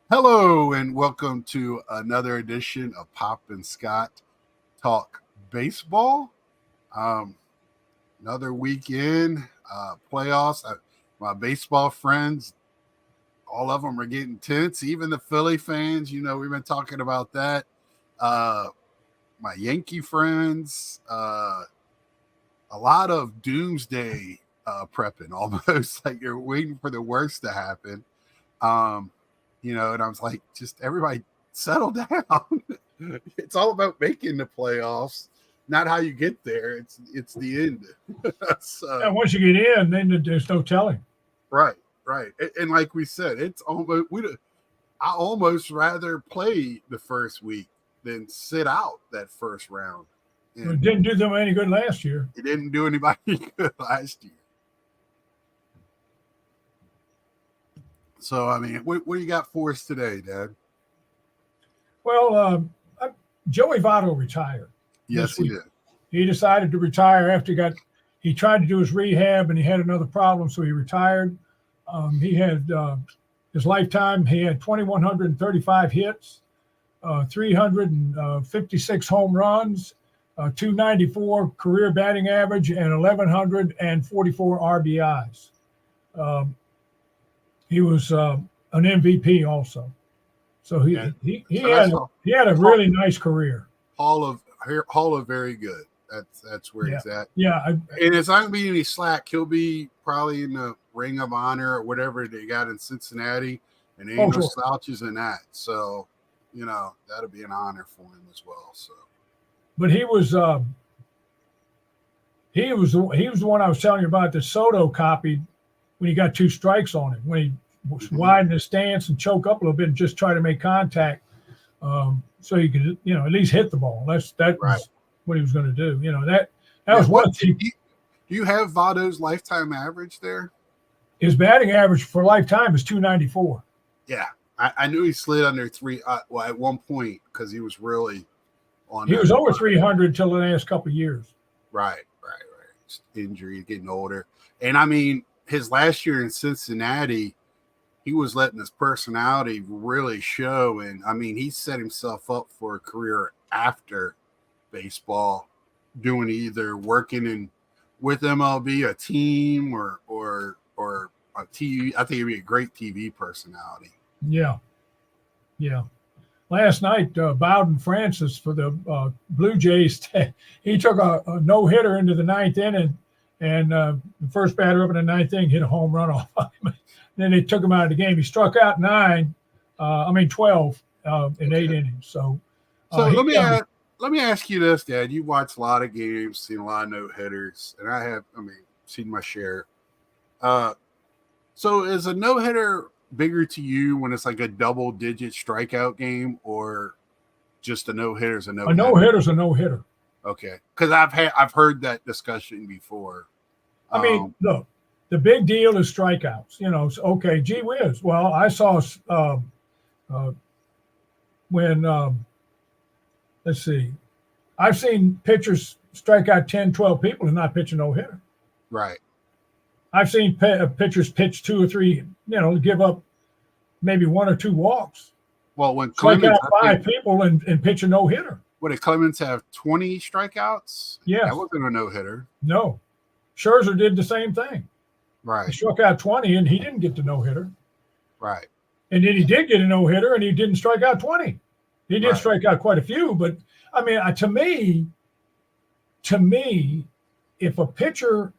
Hello and welcome to another edition of Pop and Scott Talk Baseball. Um, another weekend, playoffs. My baseball friends, all of them are getting tense. Even the Philly fans, we've been talking about that. Uh, my Yankee friends, a lot of doomsday prepping, almost like you're waiting for the worst to happen. Um, and I was like, just everybody settle down. It's all about making the playoffs, not how you get there. It's the end. And So once you get in, then there's no telling. right, right, and like we said, it's almost I almost rather play the first week than sit out that first round, It and didn't do them any good last year. it didn't do anybody good last year. So I mean, what do you got for us today, Dad? Well, Joey Votto retired Yes, this he week. did. He decided to retire after he tried to do his rehab and he had another problem, so he retired. He had his lifetime. He had 2,135 hits, 356 home runs, 294 career batting average, and 1,144 RBIs. Um, he was an MVP also. So And he so had that's all. he had a really nice career. Hall of Hall of Very Good. That's where Yeah, he's at. yeah, And it's not gonna be any slack. He'll be probably in the Ring of Honor or whatever they got in Cincinnati, and there ain't no sure. slouches in that. So, that'll be an honor for him as well. So But he was the one I was telling you about that Soto copied when he got two strikes on him when he widened his stance and choke up a little bit and just try to make contact, so he could at least hit the ball. That right. was what he was going to do. That Yeah. was What one thing. do you have Vado's lifetime average there? His batting average for lifetime is 294. Yeah. I knew he slid under three. Well, at one point because he was really on He that. was over 300 until the last couple of years. Right. Injury, getting older. And I mean, his last year in Cincinnati, he was letting his personality really show. And I mean, he set himself up for a career after baseball, doing either working in with MLB, a team, or a TV. I think he'd be a great TV personality. Yeah, yeah. Last night, Bowden Francis for the Blue Jays, he took a no hitter into the ninth inning, and the first batter up in the ninth inning hit a home run off of him. Then they took him out of the game. He struck out 12 in 8 innings. So, So he, let me ask you this, Dad. You watch a lot of games, seen a lot of no hitters, and I have. I mean, seen my share. So is a no hitter bigger to you when it's like a double digit strikeout game, or just a no hitter's a no a no hitter? hitter's a no hitter. Okay, because I've heard that discussion before. I mean, look, the big deal is strikeouts. Okay, gee whiz. Well, I saw when let's see, I've seen pitchers strike out 10, 12 people and not pitch a no hitter. Right. I've seen pitchers pitch two or three, give up maybe one or two walks, Well, when strike Clemens, out five people and pitch a no hitter. what did Clemens have 20 strikeouts? Yes. That wasn't a no hitter. No. Scherzer did the same thing. He Right. struck out 20 and he didn't get the no hitter. Right. And then he did get a no hitter and he didn't strike out 20. He did Right. strike out quite a few, but I mean, to me, if a pitcher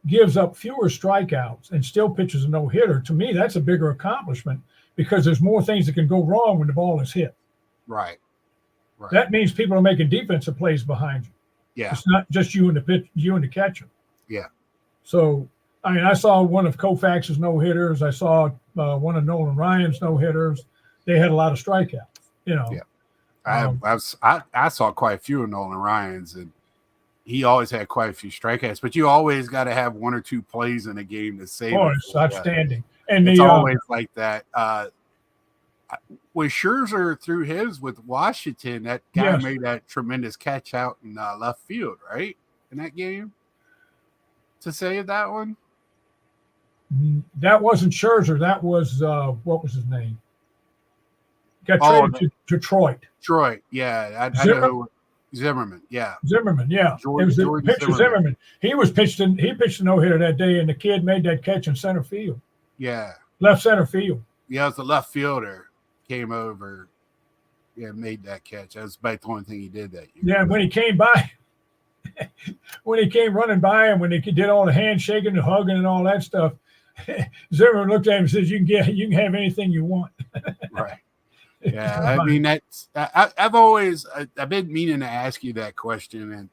gives up fewer strikeouts and still pitches a no hitter, to me, that's a bigger accomplishment because there's more things that can go wrong when the ball is hit. Right. That means people are making defensive plays behind you. Yeah. It's not just you and the catcher. Yeah. So, I mean, I saw one of Koufax's no hitters. I saw one of Nolan Ryan's no hitters. They had a lot of strikeouts. Yeah. I saw quite a few of Nolan Ryan's, and he always had quite a few strikeouts. But you always got to have one or two plays in a game to save. Oh, it's outstanding. And it's always like that. When Scherzer threw his with Washington, that guy made that tremendous catch out in left field, right? In that game to save that one. That wasn't Scherzer. That was what was his name? Got traded to Detroit. Detroit, yeah. I know who. Zimmerman, yeah. Zimmerman, yeah. It was the pitcher Zimmerman. He pitched a no-hitter that day, and the kid made that catch in center field. Yeah. Left center field. Yeah, it was the left fielder came over, made that catch. That was about the only thing he did that year. Yeah, when he came by, when he came running by him, when they did all the handshaking and hugging and all that stuff, Zimmerman looked at him and says, "You can have anything you want." Right. Yeah, I mean that's. I've been meaning to ask you that question, and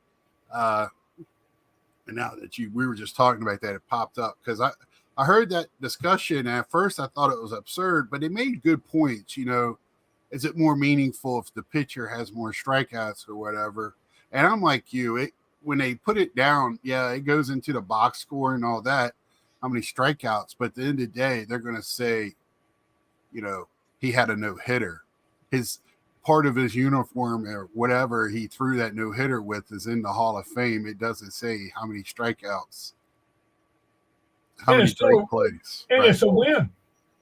now that we were just talking about that, it popped up because I heard that discussion. And at first, I thought it was absurd, but it made good points. Is it more meaningful if the pitcher has more strikeouts or whatever? And I'm like you. When they put it down, it goes into the box score and all that. How many strikeouts? But at the end of the day, they're going to say, he had a no-hitter. His part of his uniform or whatever he threw that no-hitter with is in the Hall of Fame. It doesn't say how many strikeouts, how many great plays. And it's a win.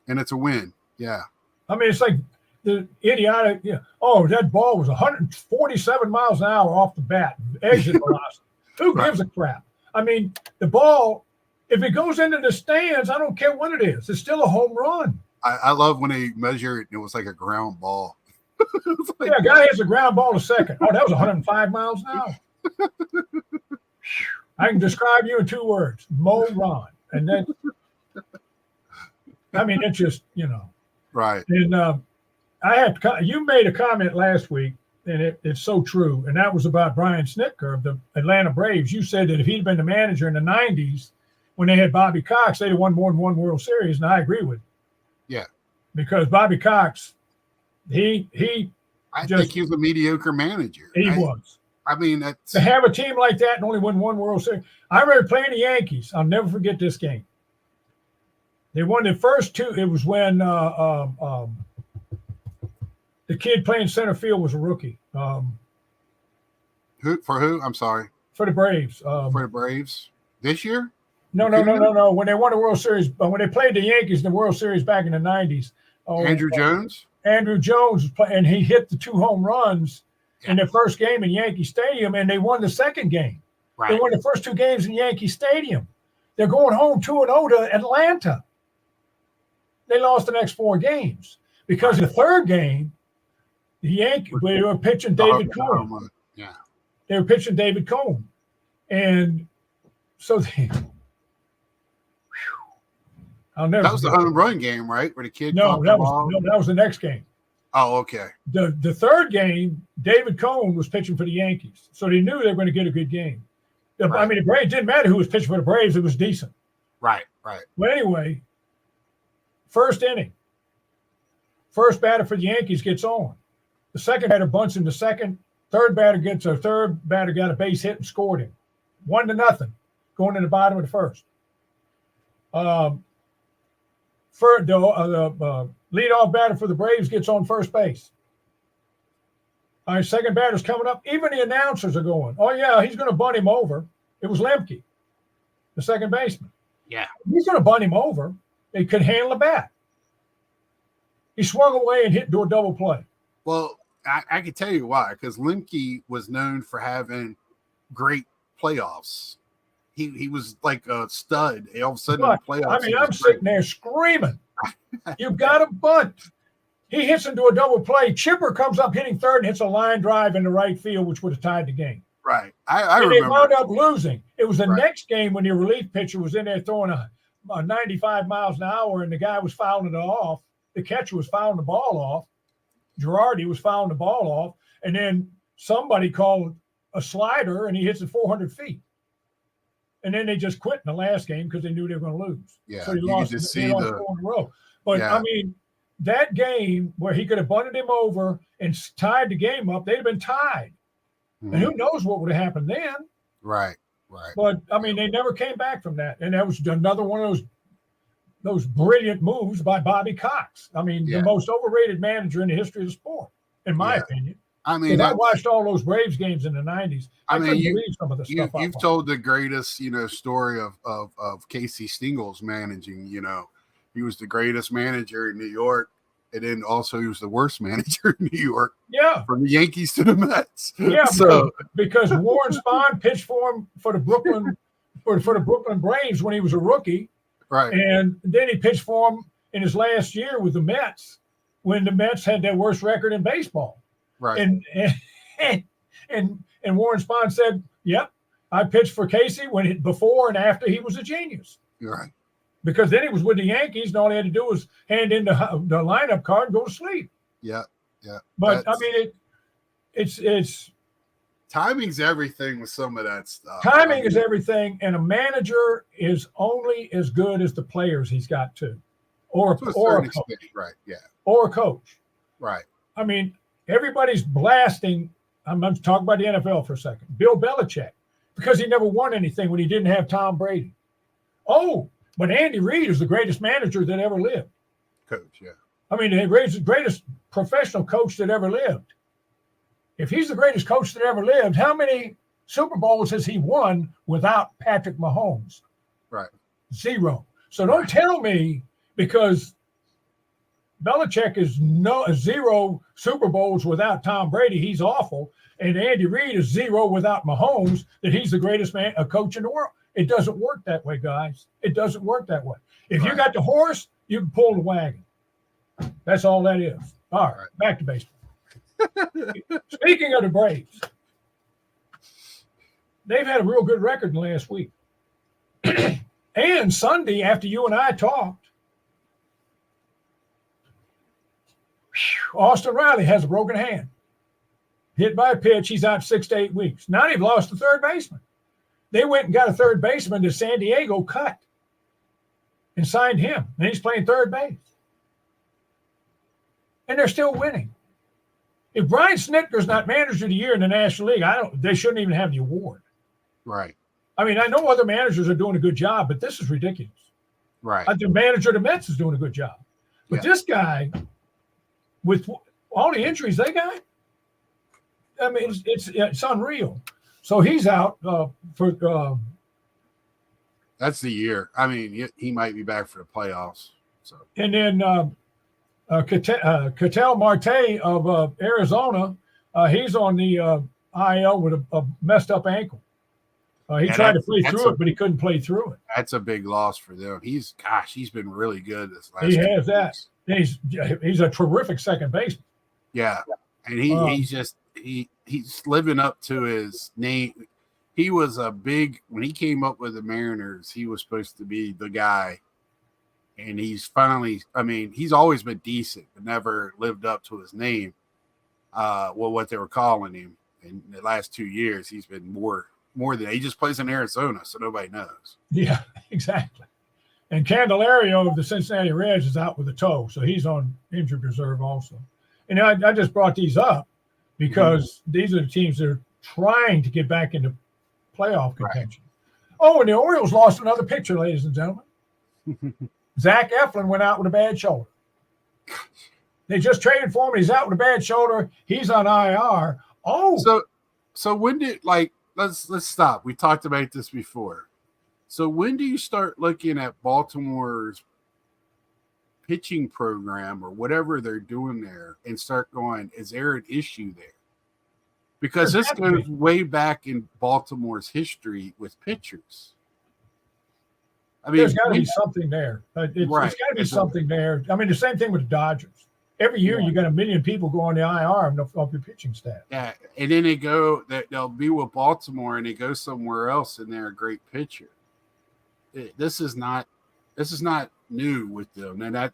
And it's a win, yeah. I mean, it's like the idiotic, that ball was 147 miles an hour off the bat, exit velocity. Who gives a crap? I mean, the ball, if it goes into the stands, I don't care what it is. It's still a home run. I love when they measure it, and it was like a ground ball. A guy hits a ground ball a second. Oh, that was 105 miles an hour. I can describe you in 2 words: moron. And then, I mean, it's just right. And you made a comment last week, and it's so true. And that was about Brian Snitker of the Atlanta Braves. You said that if he'd been the manager in the '90s when they had Bobby Cox, they'd have won more than one World Series, and I agree with you. Yeah, because Bobby Cox, I think he was a mediocre manager. He was. I mean, that's to have a team like that and only win one World Series. I remember playing the Yankees. I'll never forget this game. They won the first 2. It was when the kid playing center field was a rookie. Who? I'm sorry. For the Braves. For the Braves this year? No. When they won the World Series, when they played the Yankees in the World Series back in the '90s, Andrew Jones. Andrew Jones was playing, and he hit the 2 home runs in the first game in Yankee Stadium, and they won the second game. Right. They won the first 2 games in Yankee Stadium. They're going home 2-0 to Atlanta. They lost the next 4 games because the third game, the Yankees they were pitching David Cone. Yeah, they were pitching David Cone, and so they. That was the home run game, right? Where the kid that was the next game. Oh, okay. The third game, David Cone was pitching for the Yankees, so they knew they were going to get a good game. Right. I mean, the Braves didn't matter who was pitching for the Braves; it was decent. Right. But anyway, first inning, first batter for the Yankees gets on. The second batter bunts in the second. Third batter got a base hit and scored him, 1-0, going in the bottom of the first. The leadoff batter for the Braves gets on first base. All right, second batter's coming up. Even the announcers are going, "Oh yeah, he's going to bunt him over." It was Lemke, the second baseman. Yeah, he's going to bunt him over. He could handle the bat. He swung away and hit into a double play. Well, I can tell you why, because Lemke was known for having great playoffs. He was like a stud. All of a sudden, in the playoffs. I mean, I'm sitting there screaming, "You've got to bunt." He hits into a double play. Chipper comes up hitting third and hits a line drive into right field, which would have tied the game. Right. I remember. They wound up losing. It was the next game when the relief pitcher was in there throwing a 95 miles an hour, and the guy was fouling it off. The catcher was fouling the ball off. Girardi was fouling the ball off, and then somebody called a slider, and he hits it 400 feet. And then they just quit in the last game because they knew they were going to lose. Yeah, so they lost 4 in a row. But, I mean, that game where he could have bunted him over and tied the game up, they'd have been tied. Mm-hmm. And who knows what would have happened then. Right. But, I mean, they never came back from that. And that was another one of those brilliant moves by Bobby Cox. I mean, the most overrated manager in the history of the sport, in my opinion. I mean, I watched all those Braves games in the '90s. I couldn't believe some of the stuff. You've told the greatest, story of Casey Stengels managing. He was the greatest manager in New York And then also he was the worst manager in New York. Yeah. From the Yankees to the Mets. Yeah, so because Warren Spahn pitched for him for the Brooklyn Braves when he was a rookie. Right. And then he pitched for him in his last year with the Mets when the Mets had their worst record in baseball. Right. And Warren Spahn said, "Yep, I pitched for Casey before and after he was a genius." Right. Because then he was with the Yankees, and all he had to do was hand in the lineup card and go to sleep. Yeah, yeah. But I mean, it's timing's everything with some of that stuff. Timing is everything, and a manager is only as good as the players he's got to, or a coach. Right. Yeah. Or a coach. Right. I mean, everybody's blasting. I'm talking about the NFL for a second. Bill Belichick, because he never won anything when he didn't have Tom Brady. Oh, but Andy Reid is the greatest manager that ever lived. Coach, yeah. I mean, the greatest professional coach that ever lived. If he's the greatest coach that ever lived, how many Super Bowls has he won without Patrick Mahomes? Right. 0. So don't tell me because Belichick is 0 Super Bowls without Tom Brady, he's awful, and Andy Reid is 0 without Mahomes, that he's the greatest coach in the world. It doesn't work that way, guys. It doesn't work that way. If you got the horse, you can pull the wagon. That's all that is. All right. Back to baseball. Speaking of the Braves, they've had a real good record in the last week. And Sunday, after you and I talked, Austin Riley has a broken hand. Hit by a pitch, he's out 6 to 8 weeks. Now they've lost the third baseman. They went and got a third baseman that San Diego cut and signed him. And he's playing third base. And they're still winning. If Brian Snitker's not manager of the year in the National League, they shouldn't even have the award. Right. I mean, I know other managers are doing a good job, but this is ridiculous. Right. The manager of the Mets is doing a good job. But this guy, with all the injuries they got, I mean, it's unreal. So he's out for. That's the year. I mean, he might be back for the playoffs. So. And then Ketel Marte of Arizona, he's on the IL with a messed up ankle. He tried to play through it, but he couldn't play through it. That's a big loss for them. He's been really good this last. He has that. He's a terrific second baseman. Yeah, and he's living up to his name. He was when he came up with the Mariners, he was supposed to be the guy. And he's finally, I mean, he's always been decent, but never lived up to his name. What they were calling him in the last 2 years, he's been more than he just plays in Arizona, so nobody knows. Yeah, exactly. And Candelario of the Cincinnati Reds is out with a toe, so he's on injured reserve also. And I just brought these up because these are the teams that are trying to get back into playoff contention. Right. Oh, and the Orioles lost another pitcher, ladies and gentlemen. Zach Eflin went out with a bad shoulder. They just traded for him. He's out with a bad shoulder. He's on IR. Oh, so when did let's stop. We talked about this before. So when do you start looking at Baltimore's pitching program or whatever they're doing there and start going, is there an issue there? Because this goes way back in Baltimore's history with pitchers. I mean, there's got to be something there. It's got to be something there. I mean, the same thing with the Dodgers. Every year you got a million people go on the IR of your pitching staff. Yeah, and then they'll be with Baltimore and they go somewhere else and they're a great pitcher. This is not new with them, and I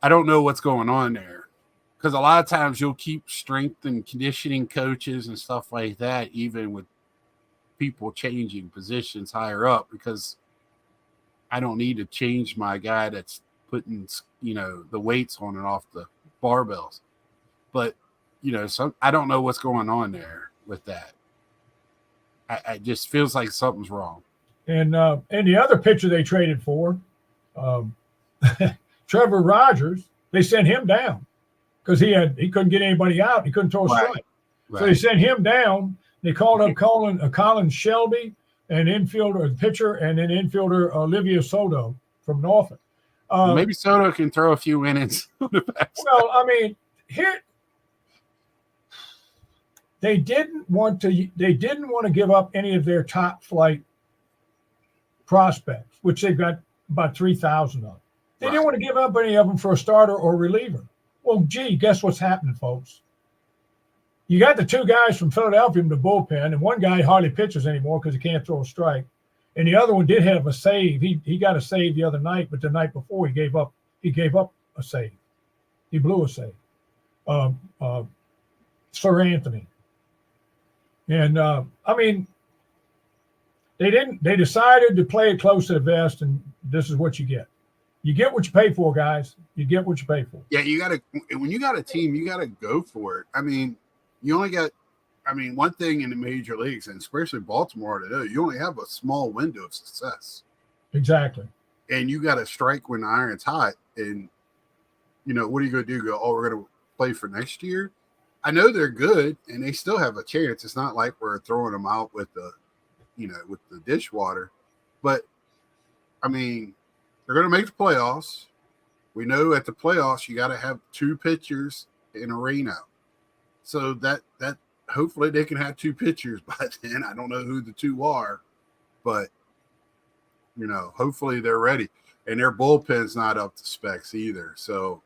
don't know what's going on there, because a lot of times you'll keep strength and conditioning coaches and stuff like that, even with people changing positions higher up, because I don't need to change my guy that's putting the weights on and off the barbells. But I don't know what's going on there with that. I just feels like something's wrong. And the other pitcher they traded for, Trevor Rogers, they sent him down because he couldn't get anybody out. He couldn't throw a strike. Right. So they sent him down. They called up Colin Shelby, an infielder, pitcher, and an infielder, Olivia Soto from Norfolk. Maybe Soto can throw a few innings on the backside. Well, I mean, here they didn't want to give up any of their top flight prospects, which they've got about 3,000 of. They didn't want to give up any of them for a starter or reliever. Well, gee, guess what's happening, folks? You got the two guys from Philadelphia in the bullpen, and one guy hardly pitches anymore because he can't throw a strike. And the other one did have a save. He got a save the other night, but the night before he gave up a save. He blew a save. Sir Anthony. And I mean, they decided to play it close to the vest, and this is what you get. You get what you pay for, guys. You get what you pay for. Yeah, when you got a team, you gotta go for it. I mean, you only got one thing in the major leagues, and especially Baltimore today, you only have a small window of success. Exactly. And you got to strike when the iron's hot. And, what are you going to do? Go, oh, we're going to play for next year? I know they're good, and they still have a chance. It's not like we're throwing them out with the dishwater. But, I mean, they're going to make the playoffs. We know at the playoffs you got to have two pitchers in a rainout. So that hopefully they can have two pitchers by then. I don't know who the two are, but hopefully they're ready. And their bullpen's not up to specs either. So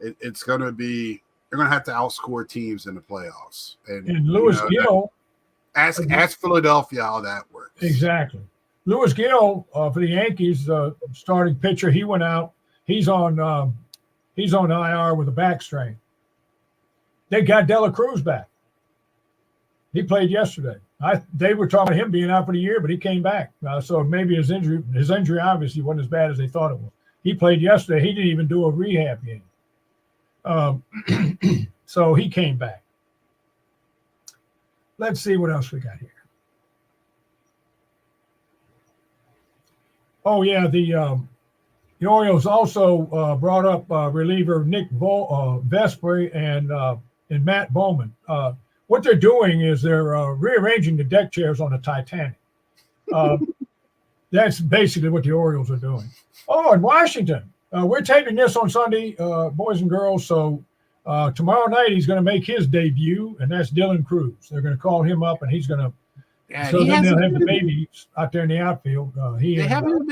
it's going to be – they're going to have to outscore teams in the playoffs. And Louis Gill – ask Philadelphia how that works. Exactly. Louis Gill for the Yankees, starting pitcher, he went out. He's on IR with a back strain. They got Dela Cruz back. He played yesterday. They were talking about him being out for the year, but he came back. So maybe his injury obviously wasn't as bad as they thought it was. He played yesterday. He didn't even do a rehab game. So he came back. Let's see what else we got here. Oh yeah, the Orioles also brought up reliever Nick Vesper and Matt Bowman. What they're doing is they're rearranging the deck chairs on the Titanic. That's basically what the Orioles are doing. Oh, in Washington, we're taping this on Sunday, boys and girls. So tomorrow night he's going to make his debut, and that's Dylan Cruz. They're going to call him up, and he's going to. Yeah, so then they'll have the babies out there in the outfield. He hasn't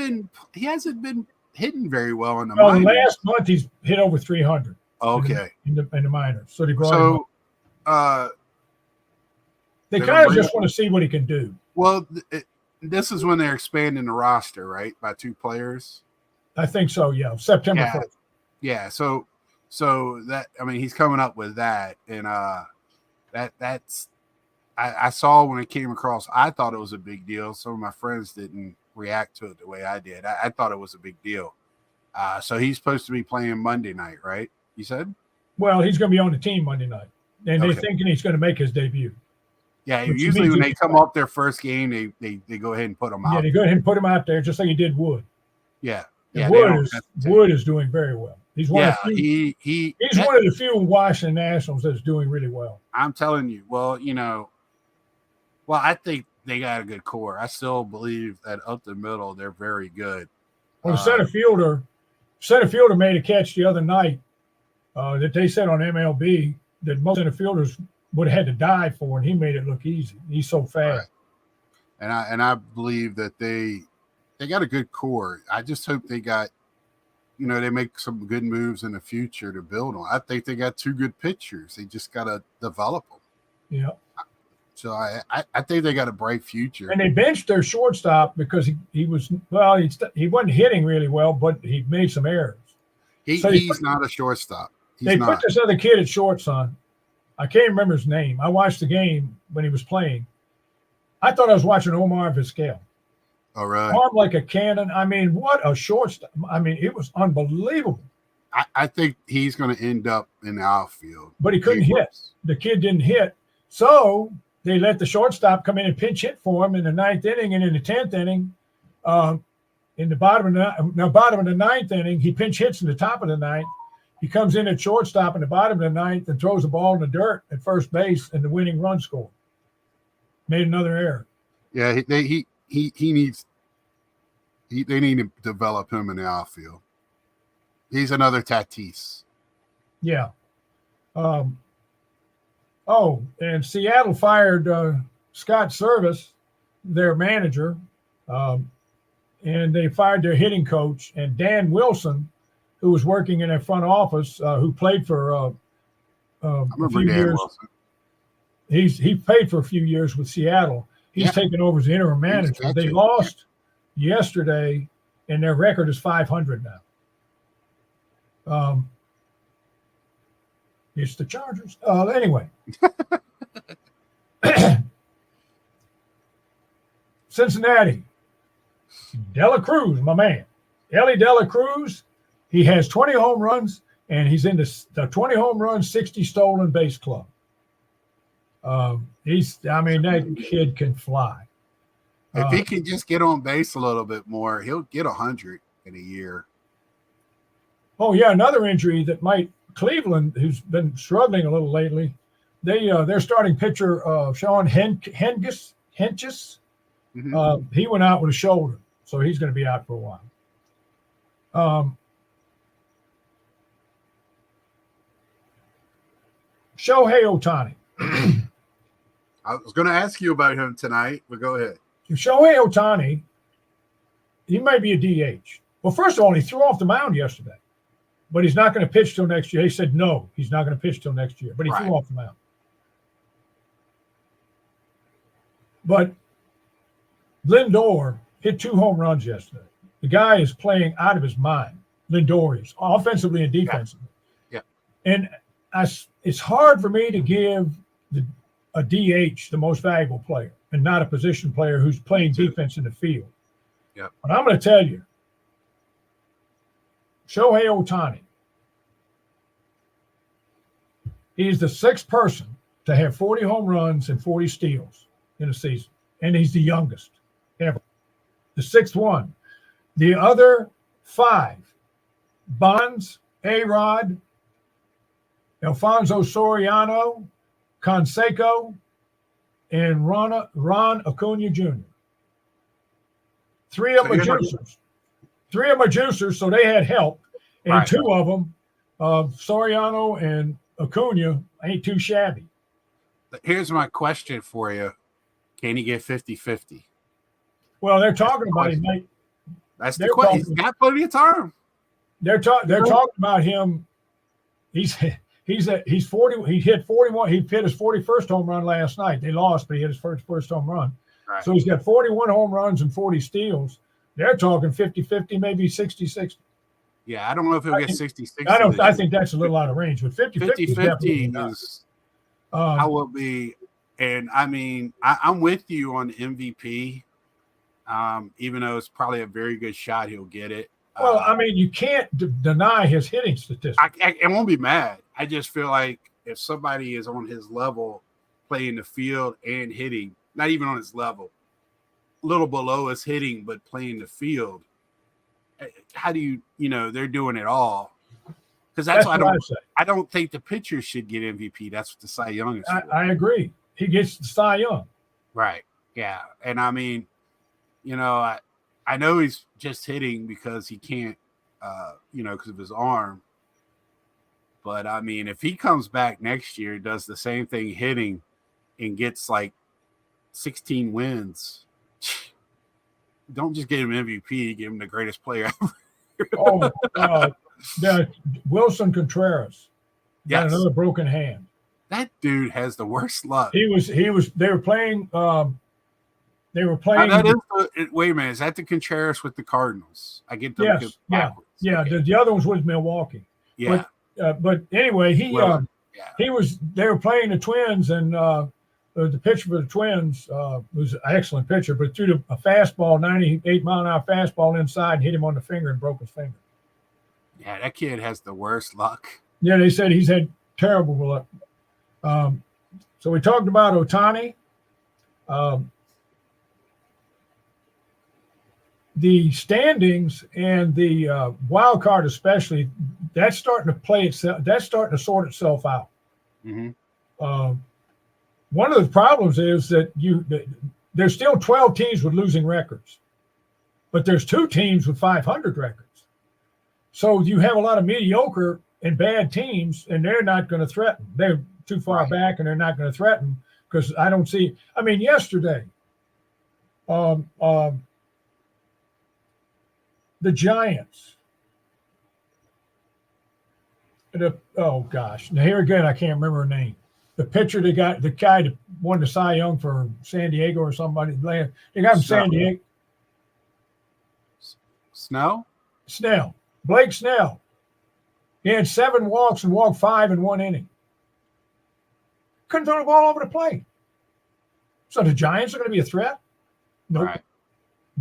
been hitting very well in the minors. Last month he's hit over 300. Okay. In the minors. So they brought him up. They kind of just want to see what he can do. Well, this is when they're expanding the roster, right? By 2 players. I think so. Yeah, September 1st. Yeah. So that he's coming up with that, and that's I saw when it came across. I thought it was a big deal. Some of my friends didn't react to it the way I did. I thought it was a big deal. So he's supposed to be playing Monday night, right? You said? Well, he's going to be on the team Monday night, and they're thinking he's going to make his debut. Yeah, usually when they come off their first game, they go ahead and put them out. Yeah, they go ahead and put him out there just like he did Wood. Yeah. Wood is doing very well. He's one of the few, he's one of the few Washington Nationals that's doing really well. I'm telling you. Well, I think they got a good core. I still believe that up the middle they're very good. Well, the center fielder made a catch the other night that they said on MLB that most center fielders would have had to dive for, and he made it look easy. He's so fast. Right. And I believe that they got a good core. I just hope they got, they make some good moves in the future to build on. I think they got 2 good pitchers. They just got to develop them. Yeah. So I think they got a bright future. And they benched their shortstop because he wasn't hitting really well, but he made some errors. He's not a shortstop. They put this other kid at short, son. I can't remember his name. I watched the game when he was playing. I thought I was watching Omar Vizquel. All right. Armed like a cannon. What a shortstop. It was unbelievable. I think he's going to end up in the outfield. But he couldn't hit. The kid didn't hit. So they let the shortstop come in and pinch hit for him in the 9th inning, and in the 10th inning, in the bottom of the 9th inning, he pinch hits in the top of the 9th. He comes in at shortstop in the bottom of the 9th and throws the ball in the dirt at first base, and the winning run scored. Made another error. Yeah, they need to develop him in the outfield. He's another Tatis. Yeah. And Seattle fired Scott Service, their manager, and they fired their hitting coach. And Dan Wilson, who was working in their front office, who played for I remember a few Dan years. Wilson. He played for a few years with Seattle. He's taken over as the interim manager. They lost yesterday, and their record is 500 now. It's the Chargers. Anyway. Cincinnati. Dela Cruz, my man. Ellie Dela Cruz, he has 20 home runs, and he's in the 20 home runs, 60 stolen base club. That kid can fly. If he can just get on base a little bit more, he'll get 100 in a year. Oh, yeah, another injury that might Cleveland, who's been struggling a little lately, their starting pitcher, Sean Hentges, he went out with a shoulder, so he's going to be out for a while. Shohei Ohtani. I was going to ask you about him tonight, but go ahead. Shohei Ohtani, he might be a DH. Well, first of all, he threw off the mound yesterday, but he's not going to pitch till next year. He said no, he's not going to pitch till next year, but he threw off the mound. But Lindor hit 2 home runs yesterday. The guy is playing out of his mind. Lindor is, offensively and defensively. Yeah. And it's hard for me to give a DH the most valuable player and not a position player who's playing defense in the field. Yeah. But I'm going to tell you, Shohei Ohtani, he's the 6th person to have 40 home runs and 40 steals in a season. And he's the youngest ever. The 6th one. The other 5, Bonds, A-Rod, Alfonso Soriano, Canseco, and Ron Acuna Jr. 3 of them are juicers. 3 of them are juicers, so they had help. And 2 of them, Soriano and Acuna, ain't too shabby. Here's my question for you. Can he get 50-50? Well, they're talking about him, mate. That's the question. He's got plenty of time. They're talking about him. He's 40. He hit 41. He hit his 41st home run last night. They lost, but he hit his first home run. Right. So he's got 41 home runs and 40 steals. They're talking 50-50, maybe 60-60. Yeah, I don't know if he'll get 60-60. I think that's a little out of range, but 50-50 is I will be. And I mean, I'm with you on MVP. Even though it's probably a very good shot, he'll get it. Well, I mean, you can't deny his hitting statistics. I won't be mad. I just feel like if somebody is on his level playing the field and hitting, not even on his level, a little below his hitting, but playing the field, how do they're doing it all. Because that's why I don't think the pitcher should get MVP. That's what the Cy Young is for. I agree. He gets the Cy Young. Right. Yeah. And I mean, I know he's just hitting because he can't, because of his arm. But I mean, if he comes back next year, does the same thing hitting and gets like 16 wins, don't just get him MVP, give him the greatest player ever. Wilson Contreras got another broken hand. That dude has the worst luck. They were playing. Wait a minute. Is that the Contreras with the Cardinals? I get them backwards. Yeah. Okay. The other ones was Milwaukee. Yeah. But anyway, they were playing the Twins, and the pitcher for the Twins was an excellent pitcher, but threw a fastball, 98-mile-an-hour fastball inside, and hit him on the finger and broke his finger. Yeah, that kid has the worst luck. Yeah, they said he's had terrible luck. So we talked about Ohtani. The standings and the wild card, especially, that's starting to play itself. That's starting to sort itself out. Mm-hmm. One of the problems is that there's still 12 teams with losing records, but there's 2 teams with 500 records. So you have a lot of mediocre and bad teams, and they're not going to threaten. They're too far Right. back, and they're not going to threaten because I don't see. I mean, yesterday, um, um, the Giants. Oh gosh, now here again, I can't remember her name. The pitcher they got, the guy that won the Cy Young for San Diego or somebody. They got him San Diego. Snell. Blake Snell. He had 7 walks and walked 5 in 1 inning. Couldn't throw the ball over the plate. So the Giants are going to be a threat? Nope. Right.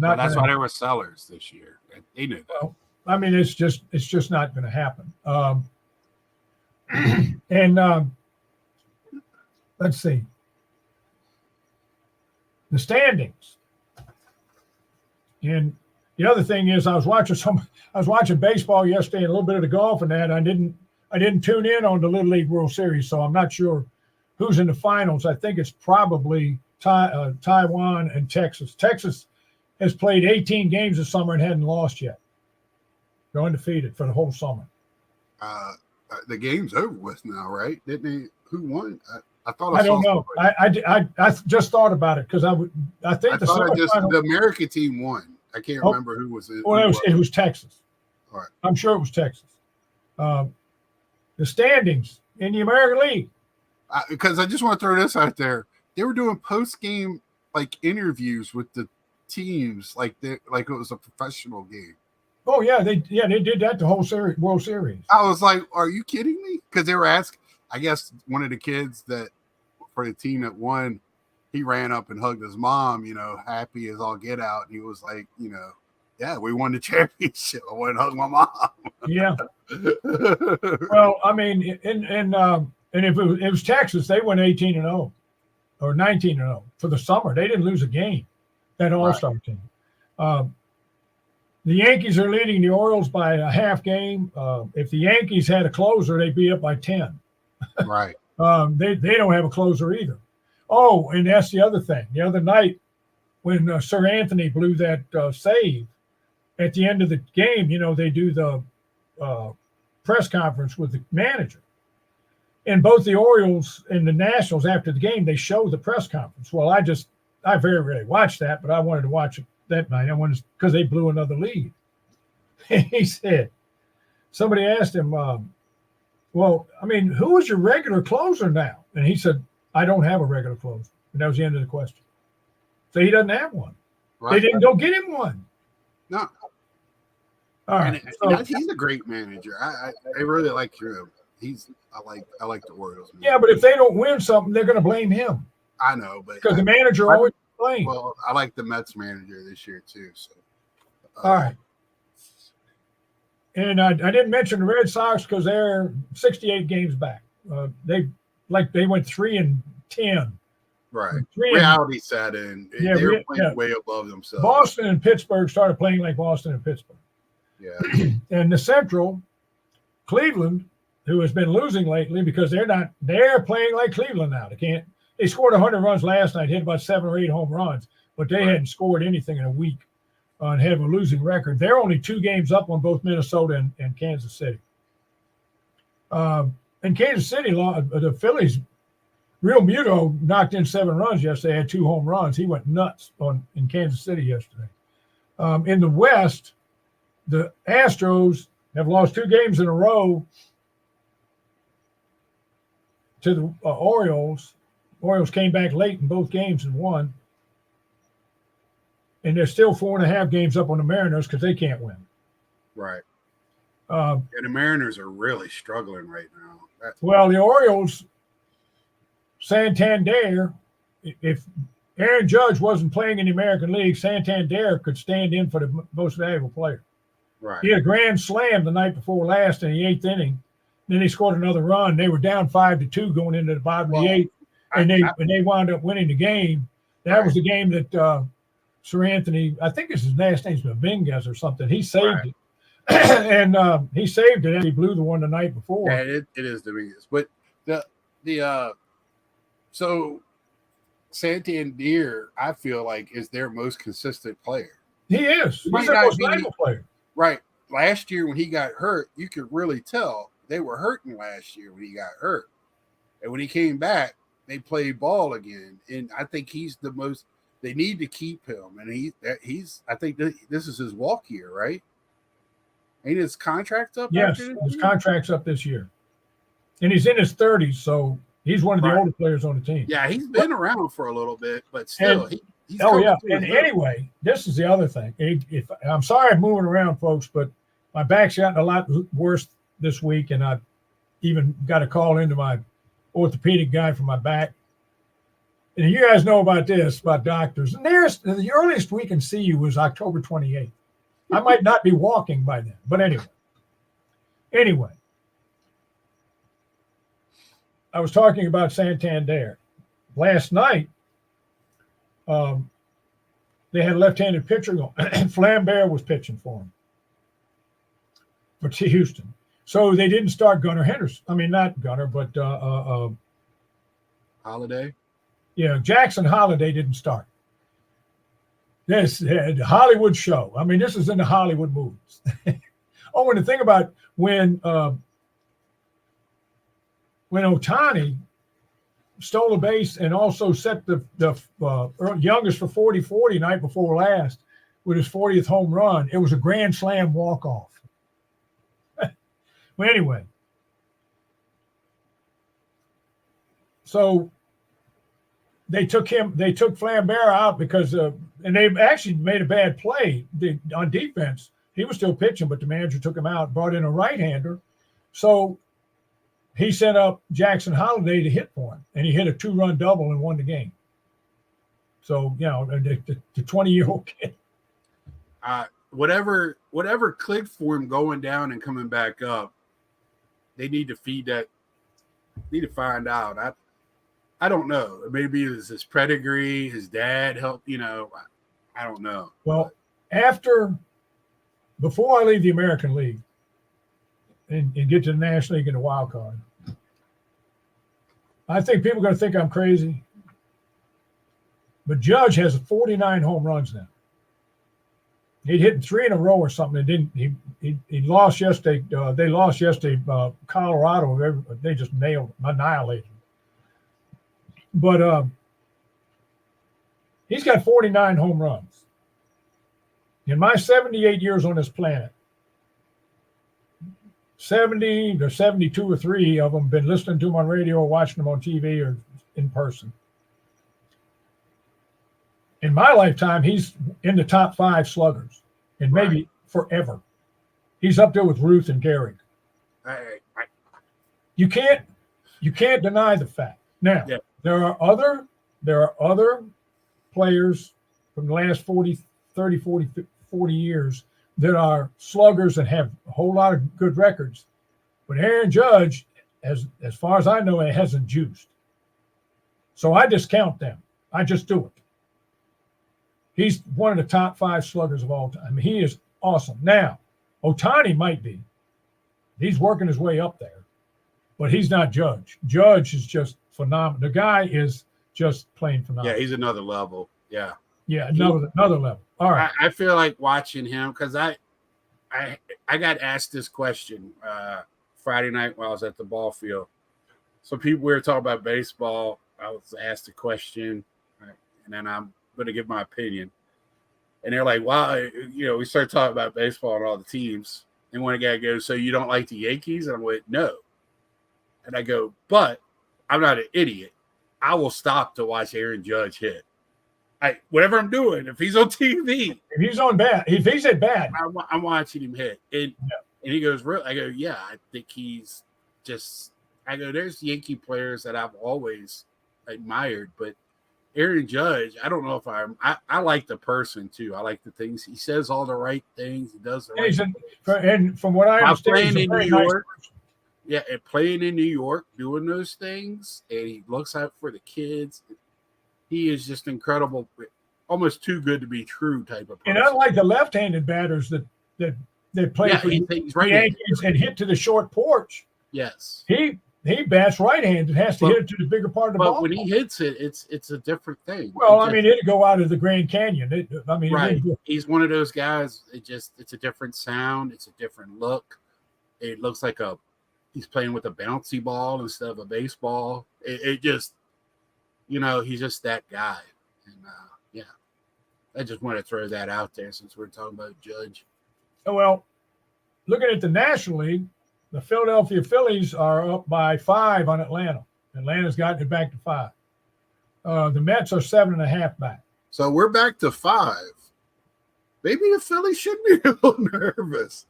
Well, that's why they were sellers this year. They knew that. Well, I mean, it's just not going to happen. And let's see. The standings. And the other thing is, I was watching baseball yesterday and a little bit of the golf and that. I didn't tune in on the Little League World Series, so I'm not sure who's in the finals. I think it's probably Taiwan and Texas. Texas has played 18 games this summer and hadn't lost yet. They're undefeated for the whole summer. The game's over with now, right? Didn't they? Who won? I thought I don't know. I just thought about it because I think the American team won. I can't remember who was it. Well, it was Texas. All right. I'm sure it was Texas. The standings in the American League. Because I just want to throw this out there. They were doing post-game like interviews with the teams like it was a professional game. Oh yeah, they did that the whole World Series. I was like, "Are you kidding me?" Because they were asking. I guess one of the kids that for the team that won, he ran up and hugged his mom. Happy as all get out. And he was like, yeah, we won the championship. I went and hugged my mom. Yeah. Well, I mean, and if it was Texas, they went 18-0 or 19-0 for the summer. They didn't lose a game. That All-Star team. The Yankees are leading the Orioles by a half game. If the Yankees had a closer, they'd be up by 10. Right. They don't have a closer either. Oh, and that's the other thing. The other night when Sir Anthony blew that save at the end of the game, they do the press conference with the manager. And both the Orioles and the Nationals after the game, they show the press conference. Well, I very rarely watch that, but I wanted to watch it that night. I wanted because they blew another lead. And he said, somebody asked him, well, I mean, who is your regular closer now? And he said, I don't have a regular closer. And that was the end of the question. So he doesn't have one. Right. They didn't go get him one. No. All right. And he's a great manager. I really like him. I like the Orioles. Man. Yeah, but if they don't win something, they're going to blame him. I know, but because the manager always blames. Well, I like the Mets manager this year too. So. All right. And I didn't mention the Red Sox because they're 68 games back. They went 3-10. Right. Reality set in. Yeah, they were playing way above themselves. Boston and Pittsburgh started playing like Boston and Pittsburgh. Yeah. And the Central, Cleveland, who has been losing lately because they're playing like Cleveland now. They scored 100 runs last night, hit about 7 or 8 home runs, but they hadn't scored anything in a week and have a losing record. They're only 2 games up on both Minnesota and Kansas City. And Kansas City, the Phillies, Real Muto knocked in 7 runs yesterday, had 2 home runs. He went nuts in Kansas City yesterday. In the West, the Astros have lost 2 games in a row to the Orioles. Orioles came back late in both games and won. And they're still 4.5 games up on the Mariners because they can't win. Right. And the Mariners are really struggling right now. Well, the Orioles, Santander, if Aaron Judge wasn't playing in the American League, Santander could stand in for the most valuable player. Right. He had a grand slam the night before last in the 8th inning. Then he scored another run. They were down 5-2 going into the bottom of the 8th, and they wound up winning the game. That was the game that Sir Anthony, I think his last name's Dominguez or something. He saved it. And he saved it, and he blew the one the night before. Yeah, it is Dominguez. But so Santander, I feel like, is their most consistent player. He is. He's their most valuable player. Right. last year when he got hurt, you could really tell they were hurting last year when he got hurt. And when he came back, they played ball again. And I think he's the most – they need to keep him. And he's – I think this is his walk year, right? Ain't his contract up? Yes, his contract's up this year. And he's in his 30s, so he's one of the older players on the team. Yeah, he's been around for a little bit, but still – And anyway, this is the other thing. I'm sorry I'm moving around, folks, but my back's gotten a lot worse this week, and I even got a call into my orthopedic guy for my back. And you guys know about this, about doctors. And the earliest we can see you was October 28th. I might not be walking by then, but anyway. I was talking about Santander. Last night, they had a left-handed pitcher going. Flambert was pitching for him, for Houston. So they didn't start Gunnar Henderson. I mean, not Gunnar, but Holiday. Yeah, Jackson Holiday didn't start. This Hollywood show. I mean, this is in the Hollywood movies. Oh, and the thing about when Ohtani stole a base and also set the youngest for 40-40 night before last with his 40th home run, it was a grand slam walk-off. Well, anyway, so they took Flambert out because and they actually made a bad play on defense. He was still pitching, but the manager took him out, brought in a right-hander. So he sent up Jackson Holiday to hit for him, and he hit a 2-run double and won the game. So, the 20-year-old kid. Whatever clicked for him going down and coming back up, they need to feed that. Need to find out. I don't know. Maybe it was his pedigree, his dad helped. I don't know. Well, before I leave the American League and get to the National League and the wild card, I think people are going to think I'm crazy. But Judge has 49 home runs now. He'd hit 3 in a row or something. He lost yesterday. They lost yesterday. Colorado. They just annihilated him. But he's got 49 home runs. In my 78 years on this planet, 70 or 72 or 3 of them been listening to him on radio or watching him on TV or in person. In my lifetime, he's in the top 5 sluggers, and maybe forever. He's up there with Ruth and Gehrig. You can't deny the fact. Now, there are other players from the last 40 years that are sluggers and have a whole lot of good records. But Aaron Judge, as far as I know, it hasn't juiced. So I discount them. I just do it. He's one of the top 5 sluggers of all time. I mean, he is awesome. Now, Ohtani might be. He's working his way up there. But he's not Judge. Judge is just phenomenal. The guy is just plain phenomenal. Yeah, he's another level. Yeah. Yeah, another level. All right. I feel like watching him because I got asked this question Friday night while I was at the ball field. So we were talking about baseball. I was asked a question, and then I'm going to give my opinion. And they're like, wow, we started talking about baseball and all the teams. And one guy goes, so you don't like the Yankees? And I went, no. And I go, but I'm not an idiot. I will stop to watch Aaron Judge hit. Whatever I'm doing, if he's on TV. If he's on bat, if he's at bat. I'm watching him hit. And he goes, really? I go, yeah, I think he's just – I go, there's Yankee players that I've always admired, but Aaron Judge, I don't know if I like the person too. I like the things he says, all the right things. He does the right things. And from what I understand, playing in New York, and playing in New York, doing those things, and he looks out for the kids. He is just incredible, almost too good to be true type of person. And unlike the left-handed batters that play for the Yankees and hit to the short porch, yes, he he bats right-handed, has to hit it to the bigger part of the ball. But when he hits it, it's a different thing. Well, I mean, it'd go out of the Grand Canyon. Right. He's one of those guys. It's a different sound. It's a different look. It looks like he's playing with a bouncy ball instead of a baseball. It just, he's just that guy. And yeah, I just want to throw that out there since we're talking about Judge. Well, looking at the National League, the Philadelphia Phillies are up by 5 on Atlanta. Atlanta's gotten it back to 5. The Mets are 7.5 back. So we're back to 5. Maybe the Phillies should be a little nervous.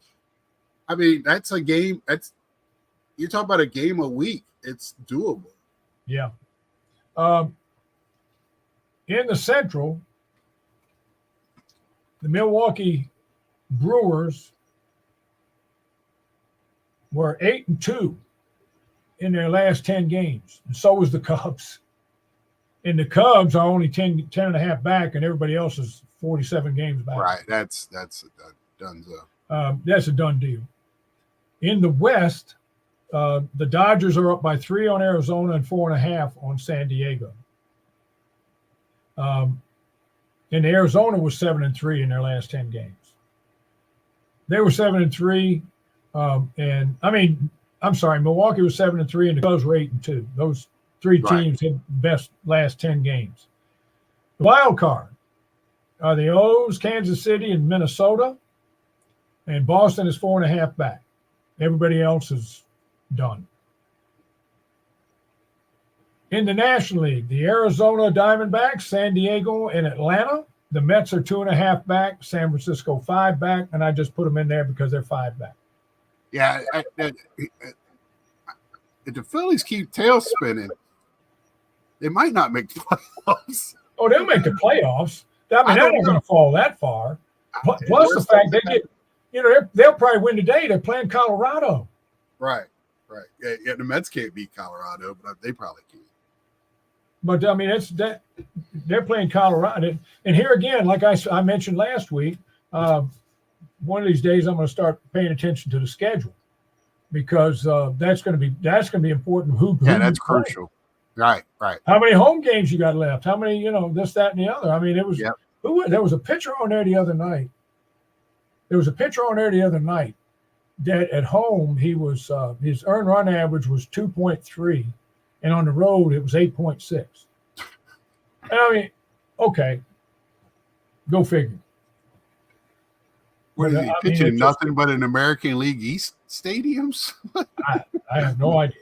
I mean, that's a game. You're talking about a game a week. It's doable. Yeah. In the Central, the Milwaukee Brewers were 8-2 in their last 10 games. And so was the Cubs. And the Cubs are only 10.5 back, and everybody else is 47 games back. Right. That's a donezo. That's a done deal. In the West, the Dodgers are up by 3 on Arizona and 4.5 on San Diego. And Arizona was 7-3 in their last 10 games. They were 7-3. Milwaukee was 7-3, and the Cubs were 8-2. Those 3 teams had best last 10 games. The wild card are the O's, Kansas City, and Minnesota, and Boston is 4.5 back. Everybody else is done. In the National League, the Arizona Diamondbacks, San Diego, and Atlanta. The Mets are 2.5 back, San Francisco 5 back, and I just put them in there because they're 5 back. Yeah, if the Phillies keep tail spinning, they might not make the playoffs. Oh, they'll make the playoffs. I mean, they're not going to fall that far. Plus the fact they get, they'll probably win today. They're playing Colorado. Right. Yeah, the Mets can't beat Colorado, but they probably can. But I mean, they're playing Colorado, and here again, like I mentioned last week, one of these days I'm going to start paying attention to the schedule because that's going to be important. Who that's crucial. Right. How many home games you got left? How many, this, that, and the other? I mean, it was there was a pitcher on there the other night. That at home he was his earned run average was 2.3, and on the road it was 8.6. And I mean, okay, go figure. What is he pitching? Nothing but in American League East stadiums? I have no idea.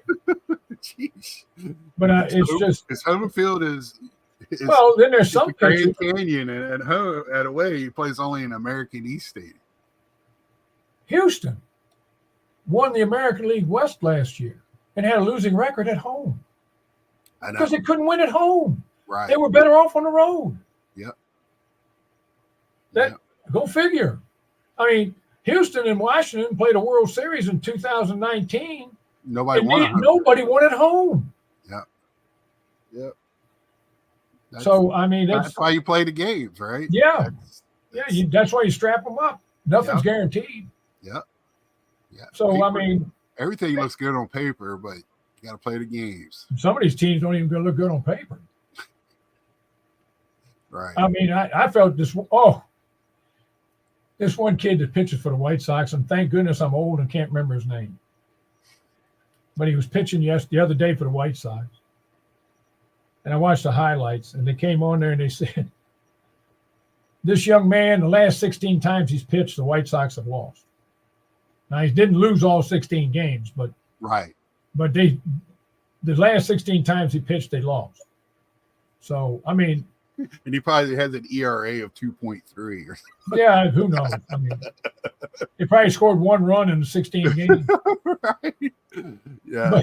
Jeez. But his home field is. Well, then there's some Grand Canyon, and at home, at away, he plays only in American East Stadium. Houston won the American League West last year and had a losing record at home because they couldn't win at home. Right. They were better off on the road. Yep. Go figure. I mean, Houston and Washington played a World Series in 2019. Nobody won at home. Yep. So I mean, that's why you play the games, right? Yeah. That's why you strap them up. Nothing's guaranteed. Yep. Yeah. So I mean, everything looks good on paper, but you got to play the games. Some of these teams don't even look good on paper. Right. I mean, I felt this one kid that pitches for the White Sox, and thank goodness I'm old and can't remember his name. But he was pitching the other day for the White Sox. And I watched the highlights, and they came on there and they said, this young man, the last 16 times he's pitched, the White Sox have lost. Now, he didn't lose all 16 games, but the last 16 times he pitched, they lost. So, I mean. And he probably has an ERA of 2.3 or something. Yeah, who knows? I mean, he probably scored 1 run in the 16 games. Right. Yeah.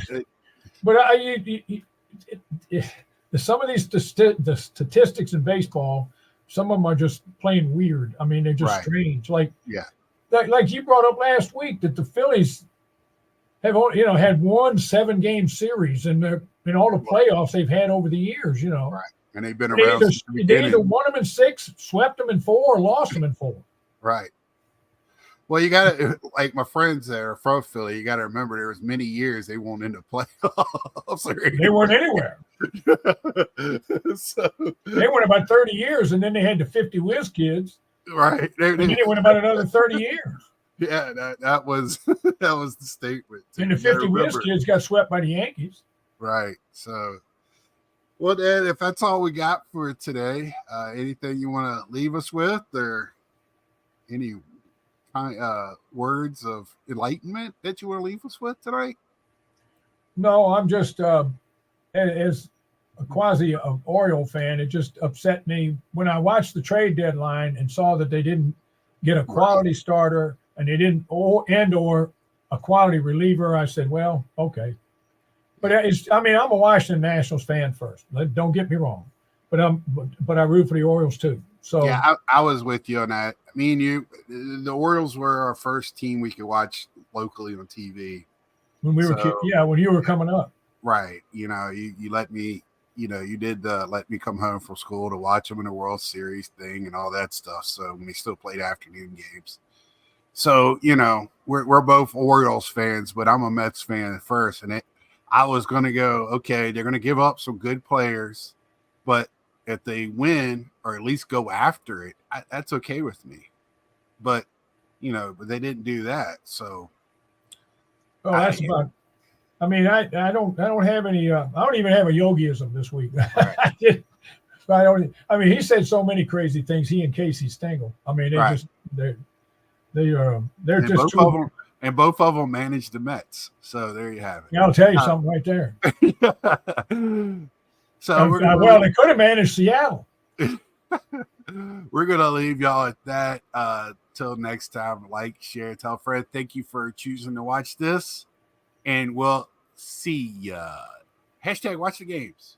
But some of these the statistics in baseball, some of them are just plain weird. I mean, they're just strange. Like you brought up last week that the Phillies have had one 7-game series in all the playoffs they've had over the years. Right. And they've been around. They either won them in 6, swept them in 4, or lost them in 4. Right. Well, you got to like my friends that are from Philly. You got to remember there was many years they won't end up playoffs. They weren't anywhere. So, They went about 30 years, and then they had the 50 Whiz Kids, right. and then they went about another 30 years. Yeah, that was that was the statement. And the You gotta 50 Whiz remember. Kids got swept by the Yankees. Right. So, well, Ed, if that's all we got for today, anything you want to leave us with, or any words of enlightenment that you want to leave us with tonight? No, I'm just as a quasi Oriole fan. It just upset me when I watched the trade deadline and saw that they didn't get a quality starter and they didn't or a quality reliever. I said, well, okay. But I'm a Washington Nationals fan first. Don't get me wrong, but I root for the Orioles too. So yeah, I was with you on that. Me and you, the Orioles were our first team we could watch locally on TV when we were when you were coming up, right? You let me, you did let me come home from school to watch them in the World Series thing and all that stuff. So we still played afternoon games. So we're both Orioles fans, but I'm a Mets fan at first, and I was going to go, okay, they're going to give up some good players, but if they win or at least go after it, that's okay with me. But, but they didn't do that. So. Oh, that's about. I mean, I don't have any. I don't even have a yogiism this week. Right. He said so many crazy things. He and Casey Stengel. I mean, they're and just and both of them managed the Mets. So there you have it. I'll tell you something right there. So they could have managed Seattle. We're gonna leave y'all at that. Till next time, like, share, tell a friend. Thank you for choosing to watch this, and we'll see ya. #WatchTheGames.